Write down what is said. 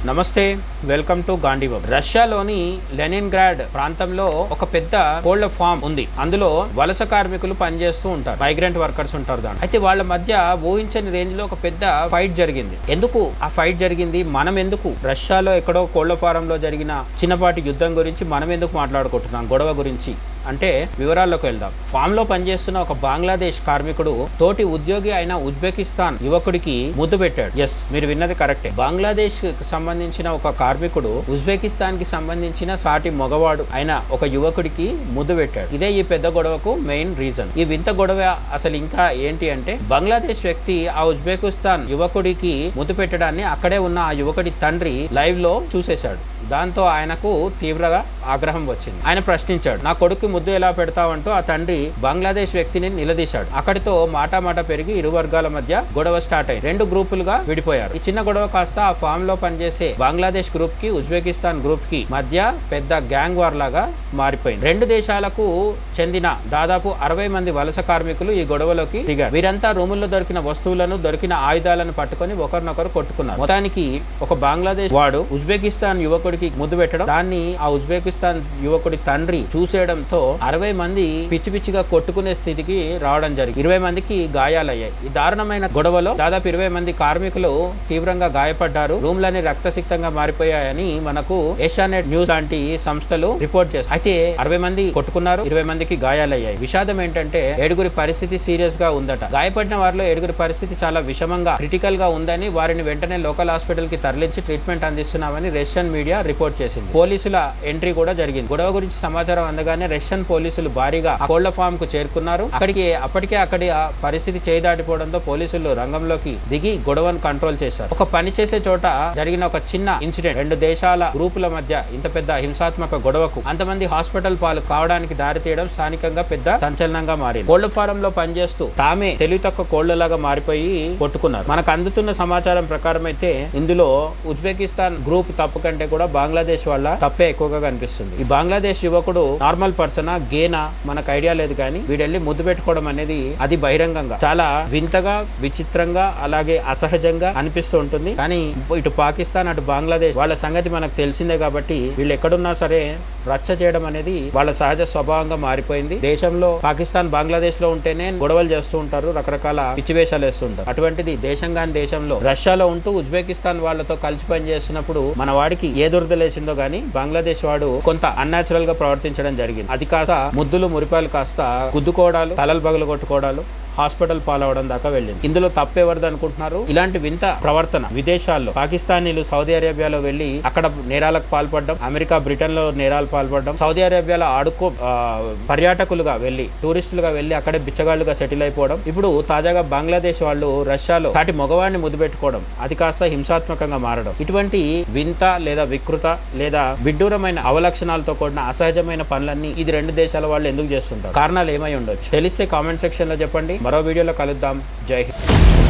నమస్తే, welcome to Gandhi Babu. రష్యాలోని Leningrad ప్రాంతంలో ఒక పెద్ద కోళ్ల ఫామ్ ఉంది. అందులో వలస కార్మికులు పనిచేస్తూ ఉంటారు, మైగ్రెంట్ వర్కర్స్ ఉంటారు. దాని అయితే వాళ్ళ మధ్య ఊహించని రేంజ్ లో ఒక పెద్ద ఫైట్ జరిగింది. ఎందుకు ఆ ఫైట్ జరిగింది? మనం ఎందుకు రష్యాలో ఎక్కడో కోళ్ల ఫారంలో జరిగిన చిన్నపాటి యుద్ధం గురించి మనం ఎందుకు మాట్లాడుకుంటున్నాం, గొడవ గురించి అంటే వివరాల్లోకి వెళ్దాం. ఫామ్ లో పనిచేస్తున్న ఒక బంగ్లాదేశ్ కార్మికుడు తోటి ఉద్యోగి అయిన ఉజ్బెకిస్తాన్ యువకుడికి ముద్దు పెట్టాడు. ఎస్, మీరు విన్నది కరెక్టే. బంగ్లాదేశ్ సంబంధించిన ఒక కార్మికుడు ఉజ్బెకిస్తాన్ కి సంబంధించిన సాటి మగవాడు అయిన ఒక యువకుడికి ముద్దు పెట్టాడు. ఇదే ఈ పెద్ద గొడవకు మెయిన్ రీజన్. ఈ వింత గొడవ అసలు ఇంకా ఏంటి అంటే, బంగ్లాదేశ్ వ్యక్తి ఆ ఉజ్బెకిస్తాన్ యువకుడికి ముద్దు పెట్టడాన్ని అక్కడే ఉన్న ఆ యువకుడి తండ్రి లైవ్ లో చూసేశాడు. దాంతో ఆయనకు తీవ్రంగా ఆగ్రహం వచ్చింది. ఆయన ప్రశ్నించాడు, నా కొడుకు ముద్దు ఎలా పెడతావంటూ ఆ తండ్రి బంగ్లాదేశ్ వ్యక్తిని నిలదీశాడు. అక్కడితో మాట పెరిగి ఇరు వర్గాల మధ్య గొడవ స్టార్ట్ అయింది. రెండు గ్రూపులుగా విడిపోయారు. ఈ చిన్న గొడవ కాస్త ఆ ఫామ్ లో పనిచేసే బంగ్లాదేశ్ గ్రూప్ కి ఉజ్బెకిస్తాన్ గ్రూప్ కి మధ్య పెద్ద గ్యాంగ్ వార్ లాగా మారిపోయింది. రెండు దేశాలకు చెందిన దాదాపు 60 మంది వలస కార్మికులు ఈ గొడవలోకి దిగారు. వీరంతా రూముల్లో దొరికిన వస్తువులను, దొరికిన ఆయుధాలను పట్టుకొని ఒకరినొకరు కొట్టుకున్నారు. మొత్తానికి ఒక బంగ్లాదేశ్ వాడు ఉజ్బెకిస్తాన్ యువకుడికి ముద్దు పెట్టడం, దాన్ని ఆ ఉజ్బెకిస్తాన్ యువకుడి తండ్రి చూసేయడంతో 60 మంది పిచ్చి పిచ్చిగా కొట్టుకునే స్థితికి రావడం జరిగింది. 20 మందికి గాయాలయ్యాయి. ఈ దారుణమైన గొడవలో దాదాపు 20 మంది కార్మికులు తీవ్రంగా గాయపడ్డారు. రూమ్లన్నీ రక్తసిక్తంగా మారిపోయాయని మనకు ఏషియానెట్ న్యూస్ లాంటి సంస్థలు రిపోర్ట్ చేస్తాయి. అయితే 60 మంది కొట్టుకున్నారు, 20 మందికి గాయాలయ్యాయి. విషాదం ఏంటంటే 7 పరిస్థితి సీరియస్ గా ఉందట. గాయపడిన వారిలో 7 పరిస్థితి చాలా విషమంగా, క్రిటికల్ గా ఉందని వారిని వెంటనే లోకల్ హాస్పిటల్ కి తరలించి ట్రీట్మెంట్ అందిస్తున్నామని రష్యన్ మీడియా రిపోర్ట్ చేసింది. పోలీసుల ఎంట్రీ కూడా జరిగింది. గొడవ గురించి సమాచారం అందగానే రష్యన్ పోలీసులు భారీగా ఆ కోళ్ల ఫామ్ కు చేరుకున్నారు. అప్పటికే అక్కడి పరిస్థితి చేదాటిపోవడంతో పోలీసులు రంగంలోకి దిగి గొడవను కంట్రోల్ చేశారు. ఒక పని చేసే చోట జరిగిన ఒక చిన్న ఇన్సిడెంట్ రెండు దేశాల గ్రూపుల మధ్య ఇంత పెద్ద హింసాత్మక గొడవకు అంతమంది హాస్పిటల్ పాలు కావడానికి దారితీయడం స్థానికంగా పెద్ద సంచలనంగా మారింది. కోళ్ల ఫారం లో పనిచేస్తూ తామే తెలివి తక్కువ కోళ్లలాగా మారిపోయి కొట్టుకున్నారు. మనకు అందుతున్న సమాచారం ప్రకారం అయితే ఇందులో ఉజ్బెకిస్తాన్ గ్రూప్ తప్పు కంటే కూడా బంగ్లాదేశ్ వాళ్ళ తప్పే ఎక్కువగా కనిపిస్తుంది. ఈ బంగ్లాదేశ్ యువకుడు నార్మల్ పర్సనా, గేనా మనకు ఐడియా లేదు, కానీ వీడెళ్ళి ముద్దు పెట్టుకోవడం అనేది అది బహిరంగంగా చాలా వింతగా, విచిత్రంగా, అలాగే అసహజంగా అనిపిస్తూ ఉంటుంది. కానీ ఇటు పాకిస్తాన్ అటు బంగ్లాదేశ్ వాళ్ళ సంగతి మనకు తెలిసిందే కాబట్టి వీళ్ళు ఎక్కడున్నా సరే రచ్చ చేయడం అనేది వాళ్ళ సహజ స్వభావంగా మారిపోయింది. దేశంలో పాకిస్తాన్ బంగ్లాదేశ్ లో ఉంటేనే గొడవలు చేస్తూ ఉంటారు, రకరకాల పిచ్చివేషాలు వేస్తుంటారు. అటువంటిది దేశం కాని దేశంలో రష్యాలో ఉంటూ ఉజ్బెకిస్తాన్ వాళ్ళతో కలిసి పని చేస్తున్నప్పుడు మన వాడికి ఏ దురదలేసిందో గానీ బంగ్లాదేశ్ వాడు కొంత అన్యాచురల్ గా ప్రవర్తించడం జరిగింది. అది కాస్త ముద్దులు మురిపాలు కాస్త గుద్దుకోవడాలు, తలలు పగలు కొట్టుకోవడాలు, హాస్పిటల్ పాలవడం దాకా వెళ్ళింది. ఇందులో తప్పెవరిది అనుకుంటున్నారు? ఇలాంటి వింత ప్రవర్తన విదేశాల్లో పాకిస్తానీలు సౌదీ అరేబియాలో వెళ్లి అక్కడ నేరాలకు పాల్పడడం, అమెరికా బ్రిటన్ లో నేరాలు పాల్పడడం, సౌదీ అరేబియాలో పర్యాటకులుగా వెళ్లి, టూరిస్టులుగా వెళ్లి అక్కడే బిచ్చగాళ్లుగా సెటిల్ అయిపోవడం, ఇప్పుడు తాజాగా బంగ్లాదేశ్ వాళ్ళు రష్యాలో తాటి మగవాడిని ముద్దు పెట్టుకోవడం, అది కాస్త హింసాత్మకంగా మారడం, ఇటువంటి వింత లేదా వికృత లేదా విడ్డూరమైన అవలక్షణాలతో కూడిన అసహజమైన పనులన్నీ ఇది రెండు దేశాల వాళ్ళు ఎందుకు చేస్తుంటారు? కారణాలు ఏమై ఉండొచ్చు? తెలిస్తే కామెంట్ సెక్షన్ లో చెప్పండి. మరో వీడియోలో కలుద్దాం. జై హింద్.